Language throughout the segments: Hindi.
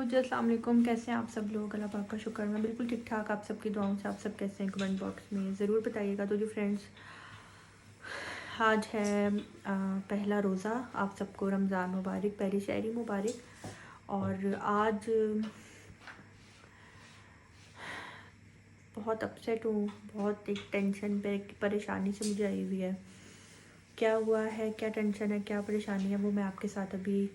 जी, अस्सलाम वालेकुम। कैसे हैं आप सब लोग? अल्लाह पाक का शुक्र, मैं बिल्कुल ठीक ठाक। आप सबकी दुआओं से आप सब कैसे हैं कमेंट बॉक्स में ज़रूर बताइएगा। तो जो फ्रेंड्स, आज है पहला रोज़ा। आप सबको रमज़ान मुबारक, पहली शहरी मुबारक। और आज बहुत अपसेट हूँ, बहुत एक टेंशन पे परेशानी से मुझे आई हुई है। क्या हुआ है, क्या टेंशन है, क्या परेशानी है, वो मैं आपके साथ अभी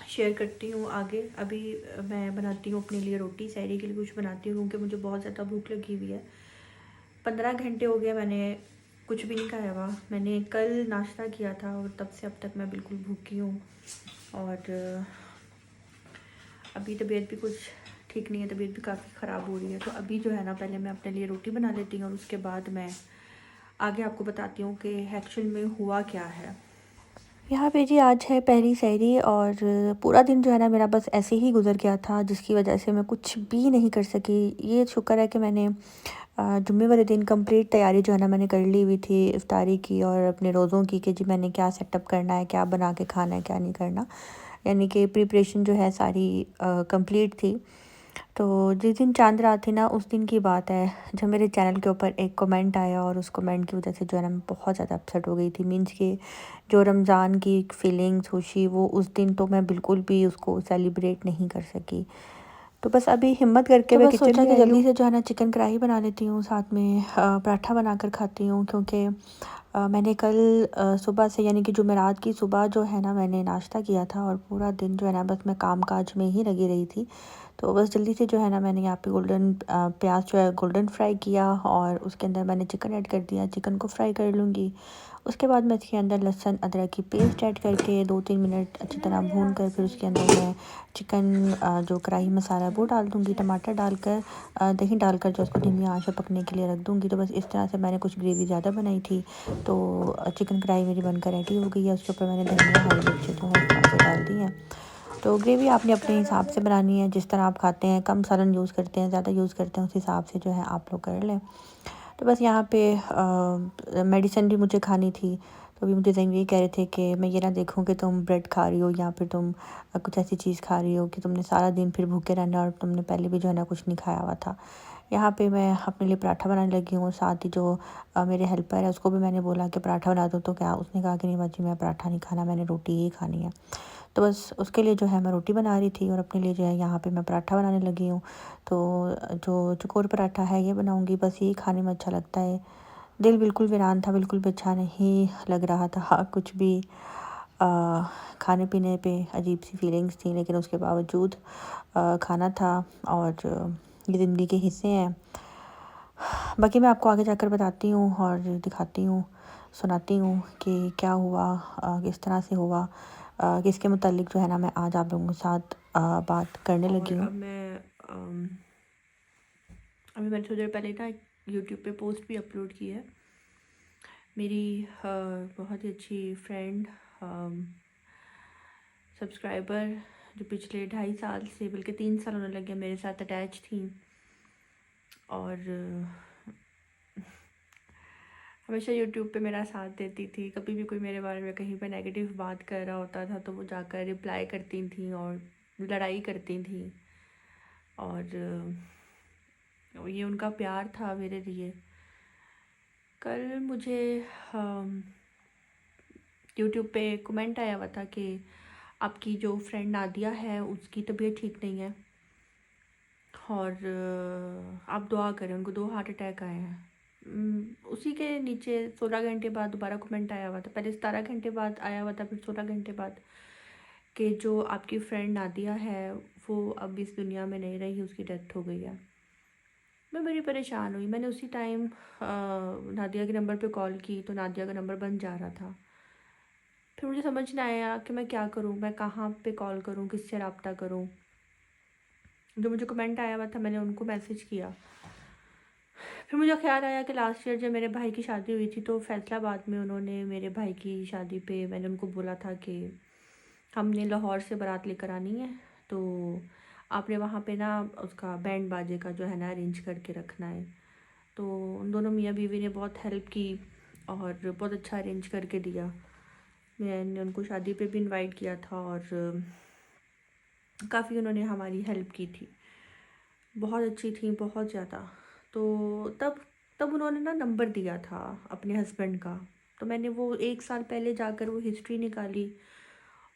शेयर करती हूँ आगे। अभी मैं बनाती हूँ अपने लिए रोटी, सहरी के लिए कुछ बनाती हूँ क्योंकि मुझे बहुत ज़्यादा भूख लगी हुई है। 15 घंटे हो गए मैंने कुछ भी नहीं खाया हुआ। मैंने कल नाश्ता किया था और तब से अब तक मैं बिल्कुल भूखी हूँ। और अभी तबीयत भी कुछ ठीक नहीं है, तबीयत भी काफ़ी ख़राब हो रही है। तो अभी जो है ना, पहले मैं अपने लिए रोटी बना लेती हूँ और उसके बाद मैं आगे आपको बताती हूँ कि एक्चुअल में हुआ क्या है। यहाँ पे जी आज है पहली सहरी और पूरा दिन जो है ना मेरा बस ऐसे ही गुजर गया था, जिसकी वजह से मैं कुछ भी नहीं कर सकी। ये शुक्र है कि मैंने जुम्मे वाले दिन कंप्लीट तैयारी जो है ना मैंने कर ली हुई थी इफ्तारी की और अपने रोज़ों की, कि जी मैंने क्या सेटअप करना है, क्या बना के खाना है, क्या नहीं करना। यानी कि प्रिपरेशन जो है सारी कंप्लीट थी। तो जिस दिन चांद रात थी ना, उस दिन की बात है जब मेरे चैनल के ऊपर एक कमेंट आया और उस कमेंट की वजह से जो है ना मैं बहुत ज़्यादा अपसेट हो गई थी। मीन्स कि जो रमज़ान की फीलिंग्स खुशी, वो उस दिन तो मैं बिल्कुल भी उसको सेलिब्रेट नहीं कर सकी। तो बस अभी हिम्मत करके मैं किचन में आई हूँ। जल्दी से जो है ना चिकन कढ़ाई बना लेती हूँ, साथ में पराठा बनाकर खाती हूँ क्योंकि मैंने कल सुबह से यानी कि जुमेरात की सुबह जो है ना मैंने नाश्ता किया था और पूरा दिन जो है ना बस मैं काम काज में ही लगी रही थी। तो बस जल्दी से जो है ना मैंने यहाँ पे गोल्डन प्याज जो है गोल्डन फ्राई किया और उसके अंदर मैंने चिकन ऐड कर दिया। चिकन को फ्राई कर लूँगी, उसके बाद मैं इसके अंदर लहसुन अदरक की पेस्ट ऐड करके 2-3 मिनट अच्छी तरह भून कर फिर उसके अंदर मैं चिकन जो कढ़ाई मसाला है वो डाल दूँगी। टमाटर डालकर दही डालकर जो उसको धीमी आंच पर पकने के लिए रख दूँगी। तो बस इस तरह से मैंने कुछ ग्रेवी ज़्यादा बनाई थी, तो चिकन कढ़ाई मेरी बनकर रेडी हो गई है। उसके ऊपर मैंने धनिया हरी मिर्ची जो है इस तरह से डाल दी है। तो ग्रेवी आपने अपने हिसाब से बनानी है, जिस तरह आप खाते हैं, कम सालन यूज़ करते हैं, ज़्यादा यूज़ करते हैं, उस हिसाब से जो है आप लोग कर लें। तो बस यहाँ पे मेडिसिन भी मुझे खानी थी। तो अभी मुझे ज़ैन ये कह रहे थे कि मैं ये ना देखूँ कि तुम ब्रेड खा रही हो या फिर तुम कुछ ऐसी चीज़ खा रही हो कि तुमने सारा दिन फिर भूखे रहना और तुमने पहले भी जो है ना कुछ नहीं खाया हुआ था। यहाँ पे मैं अपने लिए पराठा बनाने लगी हूँ। साथ ही जो मेरे हेल्पर है उसको भी मैंने बोला कि पराठा बना दूँ, तो क्या उसने कहा कि नहीं बाजी मैं पराठा नहीं खाना, मैंने रोटी ही खानी है। तो बस उसके लिए जो है मैं रोटी बना रही थी और अपने लिए जो है यहाँ पे मैं पराठा बनाने लगी हूँ। तो जो चकोर पराठा है ये बनाऊँगी, बस यही खाने में अच्छा लगता है। दिल बिल्कुल वीरान था, बिल्कुल भी अच्छा नहीं लग रहा था कुछ भी। खाने पीने पे अजीब सी फीलिंग्स थी, लेकिन उसके बावजूद खाना था और ये ज़िंदगी के हिस्से हैं। बाकी मैं आपको आगे जाकर बताती हूँ और दिखाती हूँ, सुनाती हूँ कि क्या हुआ, किस तरह से हुआ, किसके मुतालिक जो है ना मैं आज आप लोगों के साथ बात करने लगी हूँ। अभी मैंने थोड़ी देर पहले ना यूट्यूब पे पोस्ट भी अपलोड की है। मेरी बहुत ही अच्छी फ्रेंड, सब्सक्राइबर, जो पिछले 2.5 साल से बल्कि 3 साल होने लगे मेरे साथ अटैच थी और हमेशा यूट्यूब पे मेरा साथ देती थी। कभी भी कोई मेरे बारे में कहीं पे नेगेटिव बात कर रहा होता था तो वो जाकर रिप्लाई करती थी और लड़ाई करती थी। और ये उनका प्यार था मेरे लिए। कल मुझे यूट्यूब पे कमेंट आया हुआ था कि आपकी जो फ्रेंड नादिया है उसकी तबीयत ठीक नहीं है और आप दुआ करें, उनको 2 हार्ट अटैक आए हैं। उसी के नीचे 16 घंटे बाद दोबारा कमेंट आया हुआ था। पहले 17 घंटे बाद आया हुआ था, फिर 16 घंटे बाद, कि जो आपकी फ्रेंड नादिया है वो अब इस दुनिया में नहीं रही, उसकी डेथ हो गई है। मैं बड़ी परेशान हुई। मैंने उसी टाइम नादिया के नंबर पे कॉल की तो नादिया का नंबर बंद जा रहा था। फिर मुझे समझ नहीं आया कि मैं क्या करूं, मैं कहाँ पे कॉल करूं, किससे रब्ता करूं। जो मुझे कमेंट आया हुआ था मैंने उनको मैसेज किया। फिर मुझे ख्याल आया कि लास्ट ईयर जब मेरे भाई की शादी हुई थी तो फैसलाबाद में उन्होंने मेरे भाई की शादी पे मैंने उनको बोला था कि हमने लाहौर से बारात लेकर आनी है, तो आपने वहाँ पे ना उसका बैंड बाजे का जो है ना अरेंज करके रखना है। तो उन दोनों मियाँ बीवी ने बहुत हेल्प की और बहुत अच्छा अरेंज करके दिया। मैंने उनको शादी पे भी इनवाइट किया था और काफ़ी उन्होंने हमारी हेल्प की थी, बहुत अच्छी थी, बहुत ज़्यादा। तो तब तब उन्होंने ना नंबर दिया था अपने हस्बैंड का, तो मैंने वो 1 साल पहले जाकर वो हिस्ट्री निकाली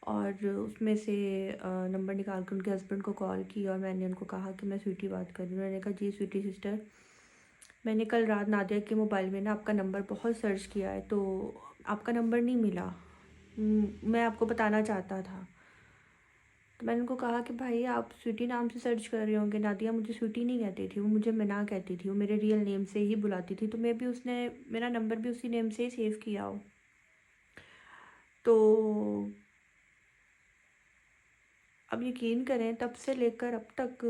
और उसमें से नंबर निकाल कर उनके हस्बैंड को कॉल की और मैंने उनको कहा कि मैं स्वीटी बात कर रही हूँ। मैंने कहा जी स्वीटी सिस्टर, मैंने कल रात नादिया के मोबाइल में ना आपका नंबर बहुत सर्च किया है, तो आपका नंबर नहीं मिला। मैं आपको बताना चाहता था। तो मैंने उनको कहा कि भाई आप स्वीटी नाम से सर्च कर रहे होंगे, नादिया मुझे स्वीटी नहीं कहती थी, वो मुझे मिना कहती थी, वो मेरे रियल नेम से ही बुलाती थी, तो मैं भी उसने मेरा नंबर भी उसी नेम से ही सेव किया हो। तो अब यकीन करें तब से लेकर अब तक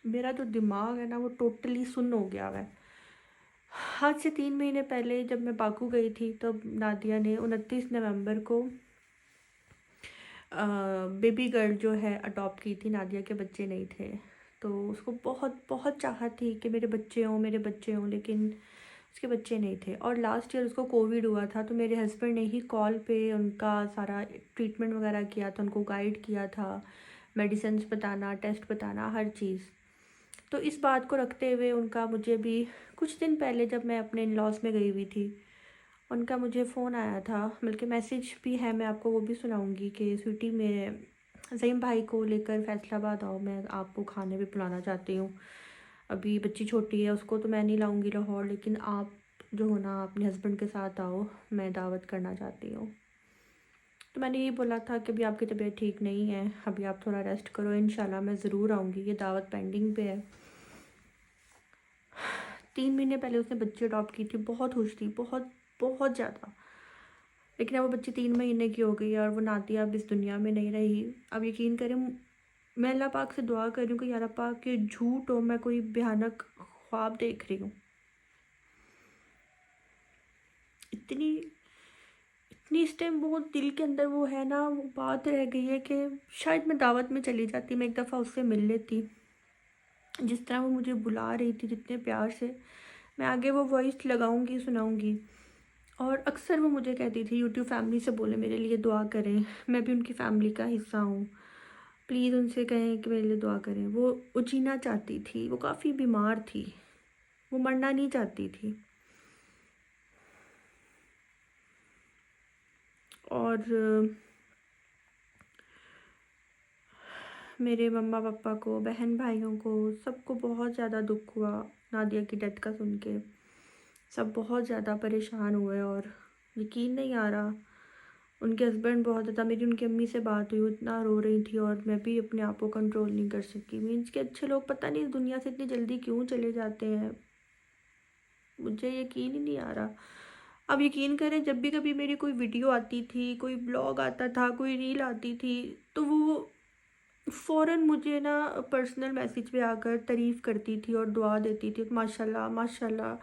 मेरा जो दिमाग है ना वो टोटली सुन्न हो गया है। आज से 3 महीने पहले जब मैं बाकू गई थी तब नादिया ने 29 नवंबर को बेबी गर्ल जो है अडॉप्ट की थी। नादिया के बच्चे नहीं थे, तो उसको बहुत बहुत चाहत थी कि मेरे बच्चे हों, मेरे बच्चे हों, लेकिन उसके बच्चे नहीं थे। और लास्ट ईयर उसको कोविड हुआ था, तो मेरे हस्बैंड ने ही कॉल पे उनका सारा ट्रीटमेंट वगैरह किया था, उनको गाइड किया था, मेडिसिन बताना, टेस्ट बताना, हर चीज़। तो इस बात को रखते हुए उनका मुझे भी कुछ दिन पहले जब मैं अपने इन लॉज में गई हुई थी, उनका मुझे फ़ोन आया था, बल्कि मैसेज भी है, मैं आपको वो भी सुनाऊंगी कि स्वीटी में ज़हीम भाई को लेकर फैसलाबाद आओ, मैं आपको खाने भी बुलाना चाहती हूँ। अभी बच्ची छोटी है, उसको तो मैं नहीं लाऊंगी लाहौर, लेकिन आप जो हो ना अपने हस्बैंड के साथ आओ, मैं दावत करना चाहती हूँ। तो मैंने ये बोला था कि अभी आपकी तबीयत ठीक नहीं है, अभी आप थोड़ा रेस्ट करो, इंशाल्लाह मैं ज़रूर आऊँगी। ये दावत पेंडिंग पे है। 3 महीने पहले उसने बच्ची अडॉप्ट की थी, बहुत खुश थी, बहुत बहुत ज़्यादा। लेकिन अब वो बच्ची 3 महीने की हो गई है और वो नादिया अब इस दुनिया में नहीं रही। अब यकीन करें, मैं अल्लाह पाक से दुआ कर रही हूँ कि या अल्लाह पाक के झूठ हो, मैं कोई भयानक ख्वाब देख रही हूँ। इतनी इतनी इस टाइम वो दिल के अंदर वो है ना, वो बात रह गई है कि शायद मैं दावत में चली जाती, मैं एक दफ़ा उससे मिल लेती, जिस तरह वो मुझे बुला रही थी जितने प्यार से। मैं आगे वो वॉइस लगाऊंगी, सुनाऊंगी। और अक्सर वो मुझे कहती थी यूट्यूब फैमिली से बोले मेरे लिए दुआ करें, मैं भी उनकी फैमिली का हिस्सा हूँ, प्लीज़ उनसे कहें कि मेरे लिए दुआ करें। वो जीना चाहती थी, वो काफ़ी बीमार थी, वो मरना नहीं चाहती थी। और मेरे मम्मा पापा को, बहन भाइयों को, सबको बहुत ज़्यादा दुख हुआ नादिया की डेथ का सुन के। सब बहुत ज़्यादा परेशान हुए और यकीन नहीं आ रहा। उनके हस्बैंड बहुत ज़्यादा, मेरी उनकी अम्मी से बात हुई, वो इतना रो रही थी और मैं भी अपने आप को कंट्रोल नहीं कर सकी। मीन्स के अच्छे लोग पता नहीं इस दुनिया से इतनी जल्दी क्यों चले जाते हैं, मुझे यकीन ही नहीं आ रहा। अब यकीन करें, जब भी कभी मेरी कोई वीडियो आती थी, कोई ब्लॉग आता था, कोई रील आती थी, तो वो फ़ौरन मुझे ना पर्सनल मैसेज पे आकर तारीफ़ करती थी और दुआ देती थी, माशाल्लाह माशाल्लाह।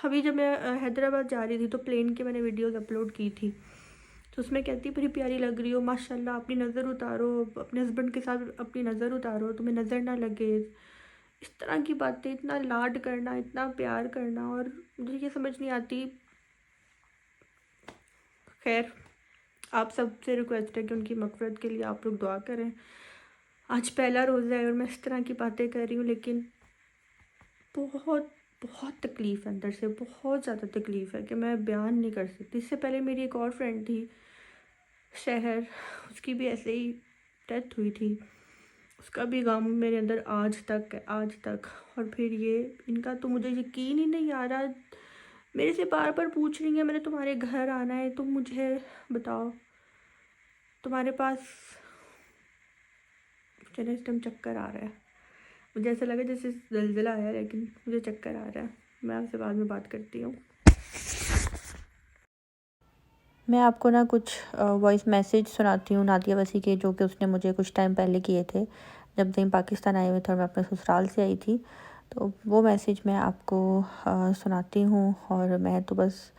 अभी जब मैं हैदराबाद जा रही थी तो प्लेन के मैंने वीडियोस अपलोड की थी, तो उसमें कहती बड़ी प्यारी लग रही हो माशाल्लाह, अपनी नज़र उतारो, अपने हस्बैंड के साथ अपनी नज़र उतारो, तुम्हें नज़र ना लगे। इस तरह की बातें, इतना लाड करना, इतना प्यार करना, और मुझे ये समझ नहीं आती। खैर, आप सबसे रिक्वेस्ट है कि उनकी मग़फ़िरत के लिए आप लोग दुआ करें। आज पहला रोज़ा है और मैं इस तरह की बातें कर रही हूँ, लेकिन बहुत बहुत तकलीफ़ है अंदर से, बहुत ज़्यादा तकलीफ़ है कि मैं बयान नहीं कर सकती। इससे पहले मेरी एक और फ्रेंड थी शहर, उसकी भी ऐसे ही डेथ हुई थी, उसका भी गम मेरे अंदर आज तक है, आज तक। और फिर ये इनका तो मुझे यकीन ही नहीं आ रहा। मेरे से बार बार पूछ रही है मैंने तुम्हारे घर आना है, तुम मुझे बताओ तुम्हारे पास। मुझे इस टाइम चक्कर आ रहा है, मुझे ऐसा लगा जैसे ज़लज़ला आया, लेकिन मुझे चक्कर आ रहा है। मैं आपसे बाद में बात करती हूँ। मैं आपको ना कुछ वॉइस मैसेज सुनाती हूँ नादिया वसी के, जो कि उसने मुझे कुछ टाइम पहले किए थे जब ज़हीम पाकिस्तान आए हुए थे और मैं अपने ससुराल से आई थी। तो वो मैसेज मैं आपको सुनाती हूँ, और मैं तो बस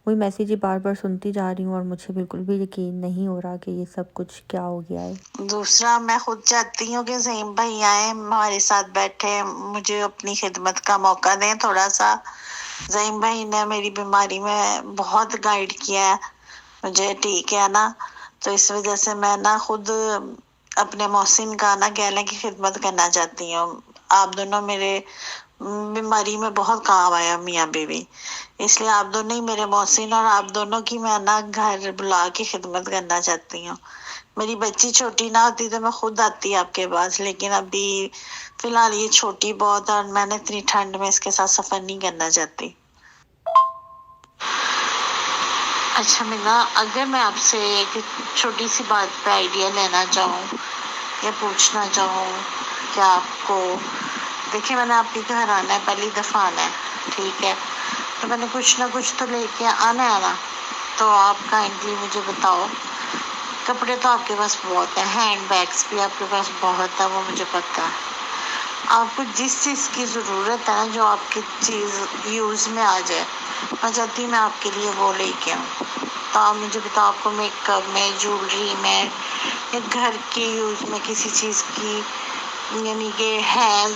वही मैसेज ही बार बार सुनती जा रही हूँ और मुझे बिल्कुल भी यकीन नहीं हो रहा कि ये सब कुछ क्या हो गया है। दूसरा, मैं खुद चाहती हूँ कि ज़हीम भाई आए, हमारे साथ बैठे, मुझे अपनी खिदमत का मौका दें थोड़ा सा। ज़हीम भाई ने मेरी बीमारी में बहुत गाइड किया है मुझे, ठीक है ना। तो इस वजह से मैं ना खुद अपने मोहसिन का ना गले की खिदमत करना चाहती हूँ। आप दोनों मेरे बीमारी में बहुत काम आया, मियाँ बीवी, इसलिए आप दोनों ही मेरे मोहसिन, और आप दोनों की मैं ना घर बुला के खिदमत करना चाहती हूँ। मेरी बच्ची छोटी ना होती तो मैं खुद आती आपके पास, लेकिन अभी फिलहाल ये छोटी बहुत है और मैंने इतनी ठंड में इसके साथ सफर नहीं करना चाहती। अच्छा मीना, अगर मैं आपसे एक छोटी सी बात पे आइडिया लेना चाहूँ या पूछना चाहूँ कि आपको, देखिए मैंने आपके घर आना है, पहली दफ़ा आना है, ठीक है, तो मैंने कुछ ना कुछ तो लेके आना है ना, तो आप काइंडली मुझे बताओ। कपड़े तो आपके पास बहुत है, हैंड बैग्स भी आपके पास बहुत है, वो मुझे पता है। आपको जिस चीज़ की ज़रूरत है ना, जो आपकी चीज़ यूज़ में आ जाए, मैं चाहती हूँ मैं आपके लिए वो लेके आऊँ। तो आप मुझे बताओ, आपको मेकअप में, ज्वेलरी में, या घर के यूज़ में किसी चीज़ की, यानी कि है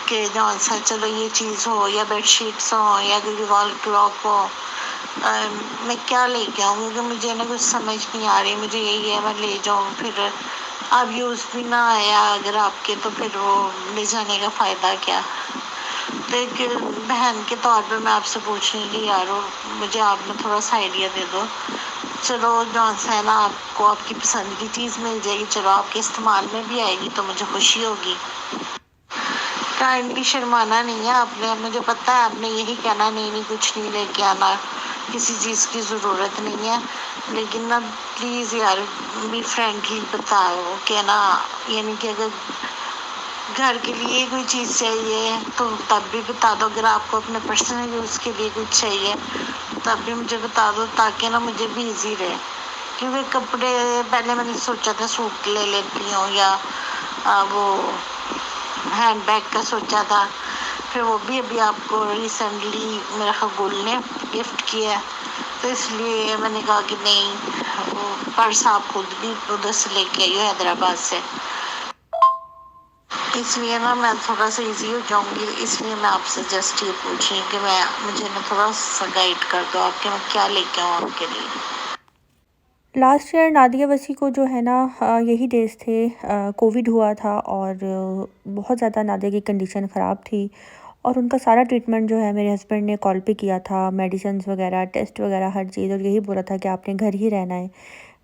कि जौन सा चलो ये चीज़ हो, या बेडशीट्स हो, या कोई वॉल क्लॉक हो, मैं क्या लेके आऊँ? क्योंकि मुझे ना कुछ समझ नहीं आ रही। मुझे यही है मैं ले जाऊँ, फिर अब यूज़ भी ना आया अगर आपके, तो फिर वो ले जाने का फ़ायदा क्या? तो एक बहन के तौर पे मैं आपसे पूछ रही थी यार, मुझे आप ना थोड़ा सा आइडिया दे दो। चलो जौन सा है ना, आपको आपकी पसंद की चीज़ मिल जाएगी, चलो आपके इस्तेमाल में भी आएगी तो मुझे खुशी होगी। काइंडली शर्माना नहीं है आपने, मुझे पता है आपने यही कहना, नहीं नहीं कुछ नहीं लेके आना, किसी चीज़ की ज़रूरत नहीं है, लेकिन ना प्लीज़ यार बी फ्रेंडली बताओ कि ना, यानी कि अगर घर के लिए कोई चीज़ चाहिए तो तब भी बता दो, अगर आपको अपने पर्सनल यूज़ के लिए कुछ चाहिए तब भी मुझे बता दो, ताकि ना मुझे भी इजी रहे। क्योंकि कपड़े पहले मैंने सोचा था सूट ले लेती हूँ, या वो हैंड बैग का सोचा था, फिर वो भी अभी आपको रिसेंटली मेरा खगुल ने गिफ्ट किया है, तो इसलिए मैंने कहा कि नहीं, वो पर्स आप खुद भी उधर से लेके आई हो हैदराबाद से, इसलिए ना मैं थोड़ा सा इजी हो जाऊंगी। इसलिए मैं आपसे जस्ट ये पूछ रही हूँ कि मैं, मुझे ना थोड़ा सा गाइड कर दो आपके, मैं क्या लेके आऊँ आपके लिए। लास्ट ईयर नादिया वसी को जो है ना यही डेज़ थे, कोविड हुआ था और बहुत ज़्यादा नादिया की कंडीशन ख़राब थी और उनका सारा ट्रीटमेंट जो है मेरे हस्बैंड ने कॉल पे किया था, मेडिसिन्स वगैरह, टेस्ट वगैरह, हर चीज़, और यही बोला था कि आपने घर ही रहना है,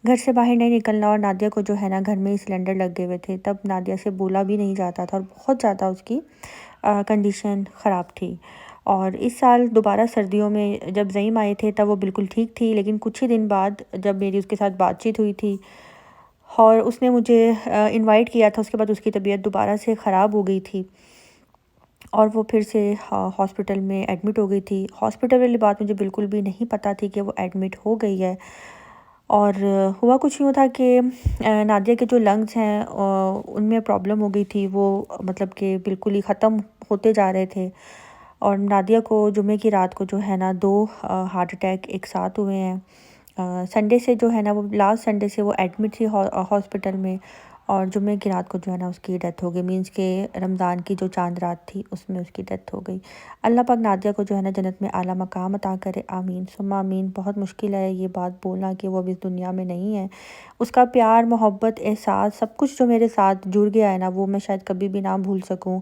घर से बाहर नहीं निकलना। और नादिया को जो है ना घर में ही सिलेंडर लगे हुए थे, तब नादिया से बोला भी नहीं जाता था और बहुत ज़्यादा उसकी कंडीशन ख़राब थी। और इस साल दोबारा सर्दियों में जब ज़ईम आए थे तब वो बिल्कुल ठीक थी, लेकिन कुछ ही दिन बाद जब मेरी उसके साथ बातचीत हुई थी और उसने मुझे इनवाइट किया था, उसके बाद उसकी तबीयत दोबारा से ख़राब हो गई थी और वो फिर से हॉस्पिटल में एडमिट हो गई थी। हॉस्पिटल वाली बात मुझे बिल्कुल भी नहीं पता थी कि वो एडमिट हो गई है। और हुआ कुछ यूँ था कि नादिया के जो लंग्स हैं उनमें प्रॉब्लम हो गई थी, वो मतलब कि बिल्कुल ही ख़त्म होते जा रहे थे। और नादिया को जुमे की रात को जो है ना 2 हार्ट अटैक एक साथ हुए हैं। संडे से जो है ना, वो लास्ट संडे से वो एडमिट थी हॉस्पिटल में, और जुमे की रात को जो है ना उसकी डेथ हो गई। मीन्स के रमज़ान की जो चांद रात थी उसमें उसकी डेथ हो गई। अल्लाह पाक नादिया को जो है ना जन्नत में आला मकाम अता करे, आमीन सुम्मा आमीन। बहुत मुश्किल है ये बात बोलना कि वो अब इस दुनिया में नहीं है। उसका प्यार, मोहब्बत, एहसास, सब कुछ जो मेरे साथ जुड़ गया है ना, वो मैं शायद कभी भी ना भूल सकूँ।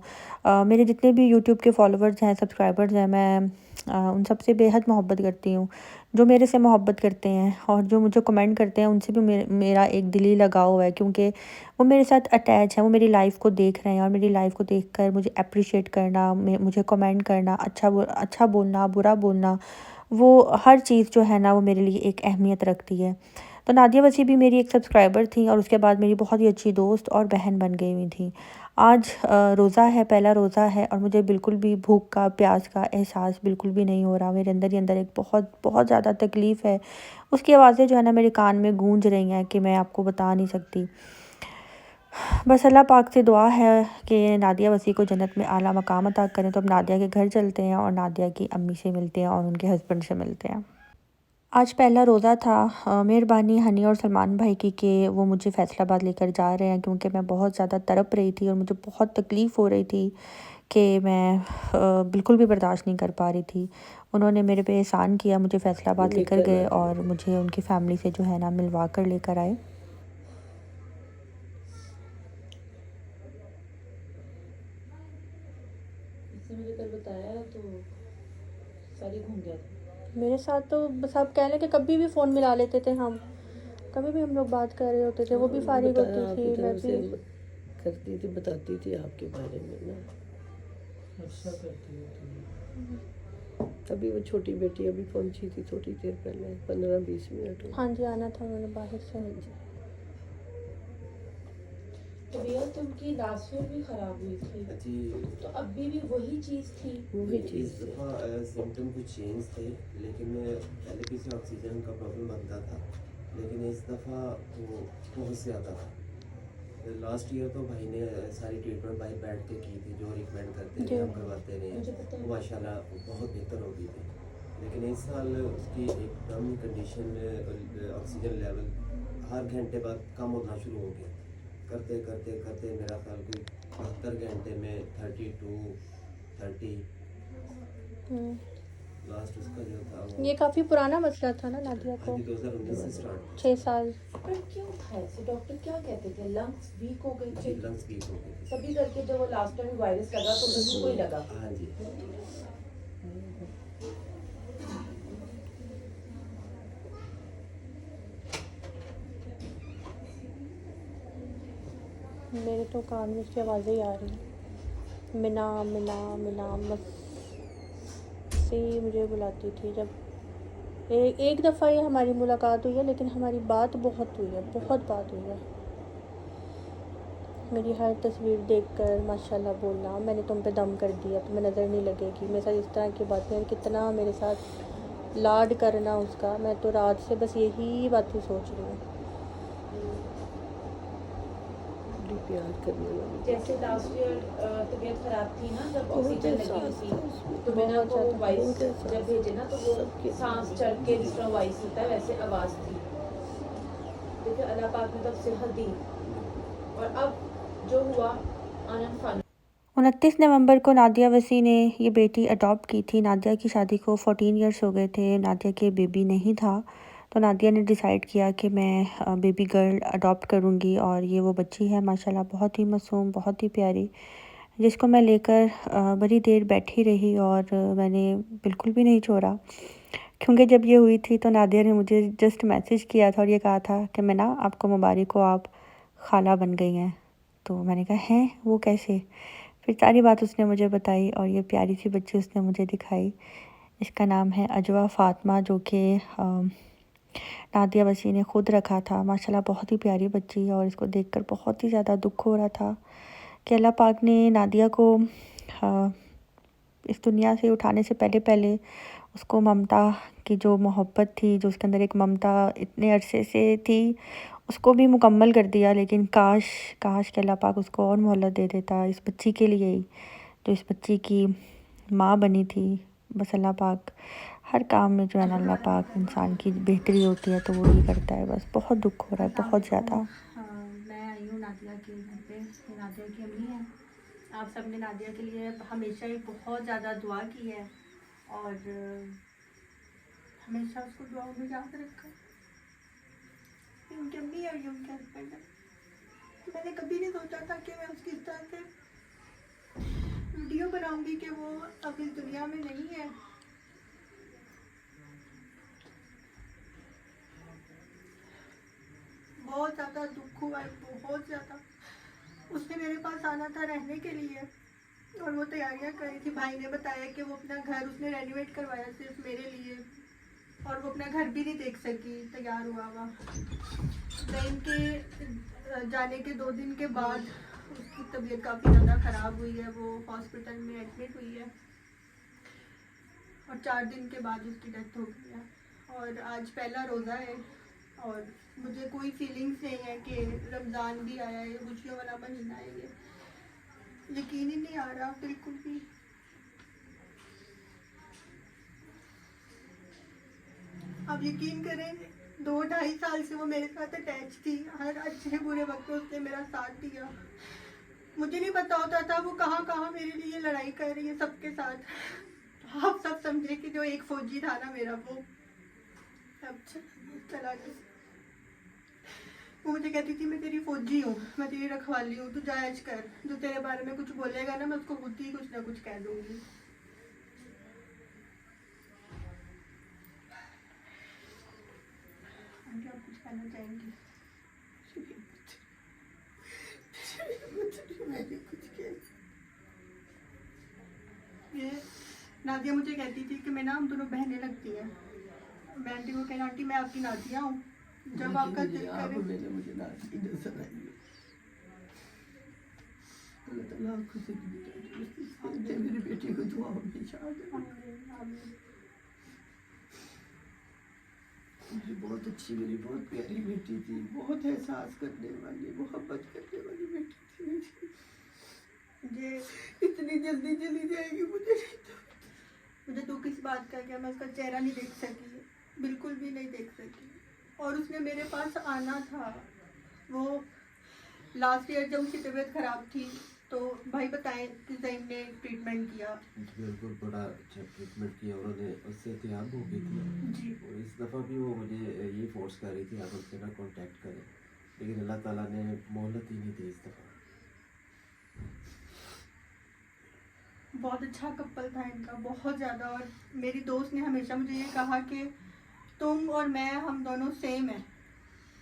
मेरे जितने भी यूट्यूब के फॉलोवर्स हैं, सब्सक्राइबर्स हैं, मैं उन सब से बेहद मोहब्बत करती हूँ। जो मेरे से मोहब्बत करते हैं और जो मुझे कमेंट करते हैं, उनसे भी मेरा एक दिली लगाव है, क्योंकि वो मेरे साथ अटैच हैं, वो मेरी लाइफ़ को देख रहे हैं और मेरी लाइफ़ को देखकर मुझे अप्रिशिएट करना, मुझे कमेंट करना, अच्छा बोलना, बुरा बोलना, वो हर चीज़ जो है ना वो मेरे लिए एक अहमियत रखती है। तो नादिया वसी भी मेरी एक सब्सक्राइबर थी और उसके बाद मेरी बहुत ही अच्छी दोस्त और बहन बन गई हुई थी। आज रोज़ा है, पहला रोज़ा है और मुझे बिल्कुल भी भूख का, प्यास का एहसास बिल्कुल भी नहीं हो रहा। मेरे अंदर ही अंदर एक बहुत बहुत ज़्यादा तकलीफ़ है। उसकी आवाज़ें जो है ना मेरे कान में गूंज रही हैं कि मैं आपको बता नहीं सकती। बस अल्लाह पाक से दुआ है कि नादिया वसी को जन्नत में आला मकाम अता करें। तो अब नादिया के घर चलते हैं और नादिया की अम्मी से मिलते हैं और उनके हस्बैंड से मिलते हैं। आज पहला रोज़ा था। मेहरबानी हनी और सलमान भाई की कि वो मुझे फ़ैसलाबाद लेकर जा रहे हैं, क्योंकि मैं बहुत ज़्यादा तड़प रही थी और मुझे बहुत तकलीफ़ हो रही थी कि मैं बिल्कुल भी बर्दाश्त नहीं कर पा रही थी। उन्होंने मेरे पे एहसान किया, मुझे फ़ैसलाबाद लेकर गए और मुझे उनकी फ़ैमिली से जो है ना मिलवा कर लेकर आए। उसने मुझे कल बताया तो सारी घूम गया था। मेरे साथ तो बस आप कह लें कि कभी भी फ़ोन मिला लेते थे हम, कभी भी हम लोग बात कर रहे होते थे, वो भी फारिग होती थी, मैं भी करती थी, बताती थी आपके बारे में ना। अच्छा करती होती अभी वो छोटी बेटी अभी पहुंची थी थोड़ी देर पहले, 15-20 मिनट हुए। हाँ जी आना था उन्होंने बाहर से। हाँ जी। तबीयत उनकी लास्ट ईयर भी ख़राब हुई थी जी, तो अभी भी वही चीज़ थी। वही इस चीज़ थी। दफ़ा सिम्टम कुछ चेंज थे, लेकिन पहले पीछे ऑक्सीजन का प्रॉब्लम बनता था, लेकिन इस दफ़ा वो बहुत ज़्यादा था। लास्ट ईयर तो भाई ने सारी ट्रीटमेंट भाई बैठ के की थी, जो रिकमेंड करते जी। रहे, हम करवाते रहे, मुझे पता है। वो माशाल्लाह बहुत बेहतर हो गई थी। लेकिन इस साल उसकी एकदम ही कंडीशन, ऑक्सीजन लेवल हर घंटे बाद कम होना शुरू हो गया। करते करते करते मेरा ख्याल कोई 72 घंटे में 32, 30 लास्ट उसका जो था वो। ये काफ़ी पुराना मसला था ना नादिया को, हाँ जी, 2019 से स्टार्ट 6 साल। पर क्यों था ऐसे? डॉक्टर क्या कहते थे? लंग्स वीक हो गए थे लंग्स वीक हो गए थे। सभी करके। जब वो लास्ट टाइम वायरस लगा तो उसी को ही लगा। हाँ जी। मेरे तो कान में उसकी आवाज़ें ही आ रही हैं, मिना मिना मिना, बस से ही मुझे बुलाती थी। जब एक दफ़ा ही हमारी मुलाकात हुई है, लेकिन हमारी बात बहुत हुई है, बहुत बात हुई है। मेरी हर तस्वीर देखकर माशाल्लाह बोलना, मैंने तुम पे दम कर दिया, तुम्हें नज़र नहीं लगेगी, मेरे साथ इस तरह की बातें, कितना मेरे साथ लाड करना उसका। मैं तो रात से बस यही बातें सोच रही हूँ। बड़ी प्यार करने वाली। जैसे लास्ट ईयर तबीयत खराब थी ना, जब बहुत ऑक्सीजन लगी एहसास थी था उसमें। तो बिना बहुत को ज़्यादा, वॉइस बहुत एहसास जब भेजे ना तो वो सबके सांस चढ़ के जिस तरह वॉइस होता है वैसे आवाज़ थी। देखिए अल्लाह पाक ने तब सेहत दी और अब जो हुआ आनंद फान। 29 नवंबर को नादिया वसी ने ये बेटी अडॉप्ट की थी। नादिया की शादी को 14 इयर्स हो गए थे, नादिया के बेबी नहीं था, तो नादिया ने डिसाइड किया कि मैं बेबी गर्ल अडॉप्ट करूँगी। और ये वो बच्ची है माशाल्लाह, बहुत ही मासूम, बहुत ही प्यारी, जिसको मैं लेकर बड़ी देर बैठी रही और मैंने बिल्कुल भी नहीं छोड़ा। क्योंकि जब ये हुई थी तो नादिया ने मुझे जस्ट मैसेज किया था और ये कहा था कि मैं ना आपको मुबारक हो, आप खाला बन गई हैं। तो मैंने कहा हैं, वो कैसे? फिर सारी बात उसने मुझे बताई और ये प्यारी सी बच्ची उसने मुझे दिखाई। इसका नाम है अजवा फ़ातिमा, जो कि नादिया वसी ने ख़ुद रखा था। माशाल्लाह बहुत ही प्यारी बच्ची है और इसको देखकर बहुत ही ज़्यादा दुख हो रहा था कि अल्लाह पाक ने नादिया को इस दुनिया से उठाने से पहले पहले उसको ममता की जो मोहब्बत थी, जो उसके अंदर एक ममता इतने अरसे से थी, उसको भी मुकम्मल कर दिया। लेकिन काश कि अल्लाह पाक उसको और मोहलत दे देता इस बच्ची के लिए ही, जो इस बच्ची की माँ बनी थी। बस अल्लाह पाक हर काम में जो है ना, अल्लाह पाक इंसान की बेहतरी होती है तो वो ही करता है। बस बहुत दुख हो रहा है, बहुत ज़्यादा। मैं आई हूँ नादिया के घर पे, नादिया की अम्मी है। आप सब ने नादिया के लिए हमेशा ही बहुत ज़्यादा दुआ की है और हमेशा उसको दुआओं में याद रखा। उनकी अम्मी और उनके हस्बैंड है। मैंने कभी नहीं सोचा था कि मैं उसकी इस तरह से वीडियो बनाऊंगी कि वो अब इस दुनिया में नहीं है। बहुत ज़्यादा दुख हुआ है, बहुत ज़्यादा। उसने मेरे पास आना था रहने के लिए और वो तैयारियां कर रही थी। भाई ने बताया कि वो अपना घर उसने रेनोवेट करवाया सिर्फ मेरे लिए, और वो अपना घर भी नहीं देख सकी, तैयार हुआ हुआ। बहन के जाने के 2 दिन के बाद उसकी तबीयत काफ़ी ज़्यादा ख़राब हुई है, वो हॉस्पिटल में एडमिट हुई है और 4 दिन के बाद उसकी डेथ हो गई है। और आज पहला रोज़ा है और मुझे कोई फीलिंग्स नहीं है कि रमज़ान भी आया है, खुशियों वाला महीना है। ये यकीन ही नहीं आ रहा बिल्कुल भी। आप यकीन करें, 2-2.5 साल से वो मेरे साथ अटैच थी। हर अच्छे बुरे वक्त में उसने मेरा साथ दिया। मुझे नहीं पता होता था वो कहाँ कहाँ मेरे लिए लड़ाई कर रही है सबके साथ। आप सब समझे कि जो एक फौजी था ना मेरा, वो अब चला गया। वो मुझे कहती थी मैं तेरी फौजी हूँ, मैं तेरी रखवाली हूँ, तू जायज कर, जो तेरे बारे में कुछ बोलेगा ना मैं उसको खुद ही कुछ ना कुछ कह दूँगी। आंटी आप कुछ कहना चाहेंगी? ये नादिया मुझे कहती थी कि मैं ना हम दोनों बहनें लगती हैं। मैं आंटी को कहना आंटी मैं आपकी नादिया हूँ, जब आपका दिल करे। मुझे नाती नजर आई है। अल्लाह ताला आपको सही दे, मेरी बेटी को दुआ में शाद मेरी बहुत अच्छी, मेरी बहुत प्यारी बेटी थी, बहुत एहसास करने वाली, मोहब्बत करने वाली बेटी थी मेरी। मुझे इतनी जल्दी चली जाएगी मुझे नहीं था। मुझे दुख इस बात का क्या मैं उसका चेहरा नहीं देख सकी, बिल्कुल भी नहीं देख सकी। और उसने मेरे पास आना था। वो लास्ट ईयर जब उसकी तबीयत ख़राब थी तो भाई बताएं कि जैन ने ट्रीटमेंट किया। बिल्कुल बड़ा अच्छा ट्रीटमेंट किया उन्होंने, उससे एहतियात हो गई थी। जी और इस दफ़ा भी वो मुझे ये फोर्स कर रही थी आप उनसे ना कांटेक्ट करें, लेकिन अल्लाह ताला ने मोहलत ही नहीं दी इस दफ़ा। बहुत अच्छा कपल था इनका, बहुत ज़्यादा। और मेरी दोस्त ने हमेशा मुझे ये कहा कि तुम और मैं हम दोनों सेम हैं,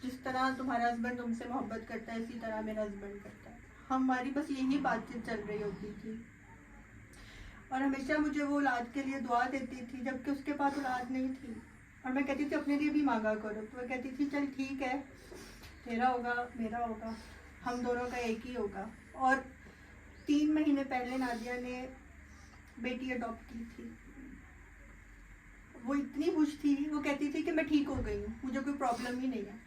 जिस तरह तुम्हारा हस्बैंड तुमसे मोहब्बत करता है इसी तरह मेरा हस्बैंड करता है। हमारी बस यही बातचीत चल रही होती थी। और हमेशा मुझे वो औलाद के लिए दुआ देती थी, जबकि उसके पास औलाद नहीं थी। और मैं कहती थी अपने लिए भी मांगा करो, तो वह कहती थी चल ठीक है, तेरा होगा मेरा होगा, हम दोनों का एक ही होगा। और 3 महीने पहले नादिया ने बेटी अडॉप्ट की थी। वो इतनी खुश थी, वो कहती थी कि मैं ठीक हो गई हूँ, मुझे कोई प्रॉब्लम ही नहीं है।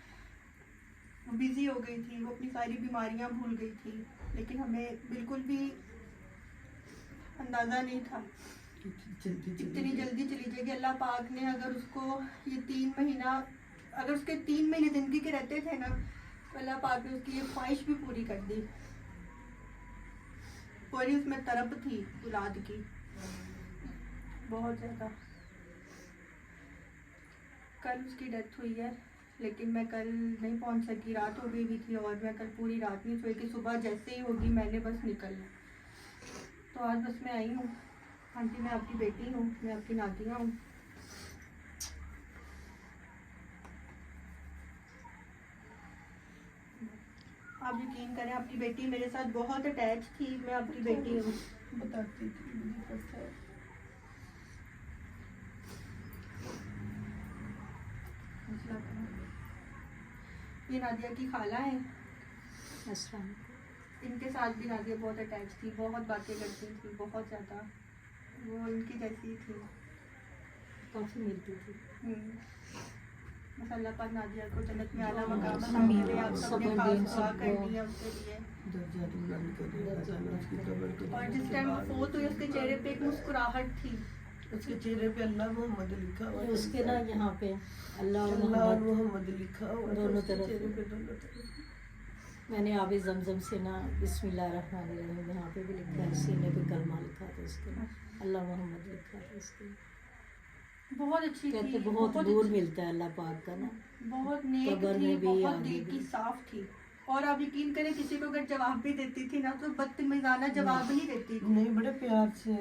वो बिज़ी हो गई थी, वो अपनी सारी बीमारियाँ भूल गई थी, लेकिन हमें बिल्कुल भी अंदाज़ा नहीं था इतनी जल्दी चली जाएगी। अल्लाह पाक ने अगर उसको ये 3 महीना, अगर उसके 3 महीने ज़िंदगी के रहते थे ना, तो अल्लाह पाक ने उसकी ये ख्वाहिश भी पूरी कर दी। पूरी उसमें तरफ थी औलाद की, बहुत ज़्यादा। कल उसकी डेथ हुई है, लेकिन मैं कल नहीं पहुंच सकी, रात हो गई भी थी और मैं कल पूरी रात नहीं सोई कि सुबह जैसे ही होगी मैंने बस निकलना। तो आज बस मैं आई हूँ। आंटी मैं आपकी बेटी हूँ, मैं आपकी नातिया हूँ। आप यकीन करें आपकी बेटी मेरे साथ बहुत अटैच थी। मैं आपकी बेटी हूँ, बताती थी, मुझे पता है। ये नादिया की खाला है। अस्सलाम। इनके साथ भी नादिया बहुत अटैच थी, बहुत बातें करती थी, बहुत ज़्यादा। वो इनकी जैसी थी, काफ़ी मिलती थी। बस अल्लाह पाक नादिया को जन्नत में आला मकाम अता करे। आप सबने खास दुआ करनी है उसके लिए। और जिस टाइम वो फोत हुई उसके चेहरे पे एक मुस्कुराहट थी। उसके चेहरे पे अल्लाह मोहम्मद लिखा हुआ, उसके ना यहाँ पे अल्लाह और अल्लाह और मोहम्मद मोहम्मद लिखा हुआ दोनों उसके तरफ। चेहरे पे दोनों तरफ। मैंने आबे जमजम से ना बिस्मिल्लाहिर्रहमानिर्रहीम यहाँ पे भी लिखा है, सीने पे कलमा लिखा था इसके, अल्लाह मोहम्मद लिखा था इसके। बहुत अच्छी कहते थी, बहुत दूर मिलता है अल्लाह पाक का ना, बहुत नेक कब्र थी, में भी, बहुत आगे दिल की भी। साफ थी। और आप यकीन करें किसी को अगर जवाब भी देती थी ना तो बदतमीजाना जवाब नहीं देती थी। नहीं, बड़े प्यार से।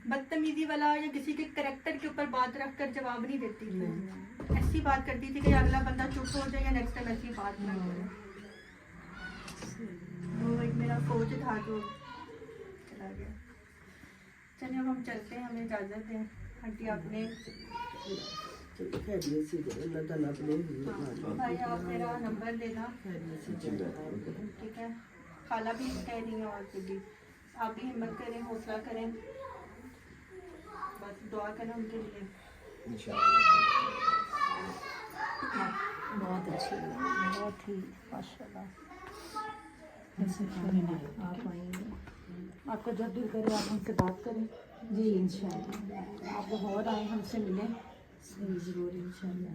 बदतमीजी वाला या किसी के करैक्टर के ऊपर बात रख कर जवाब नहीं देती थी। ऐसी बात करती थी कि अगला बंदा चुप हो जाए या नेक्स्ट टाइम ऐसी बात ना करे। वो एक मेरा फौज था जो चला गया। चलिए अब हम चलते हैं, हमें इजाज़त है। आंटी आपने खैरियत से अल्लाह ताला अपने भाई आप मेरा नंबर देना, खैरियत से चलता है। ठीक है। खाला भी कह रही हैं और फिर भी आप भी हिम्मत करें, हौसला करें, बस दुआ करें उनके लिए। बहुत अच्छी लगी, बहुत ही माशाल्लाह। ऐसे आप आएंगे, आपका जब दिल करे आप हमसे बात करें। जी इंशाल्लाह, आप लाहौर आए हमसे मिलें। ज़रूर इंशाल्लाह।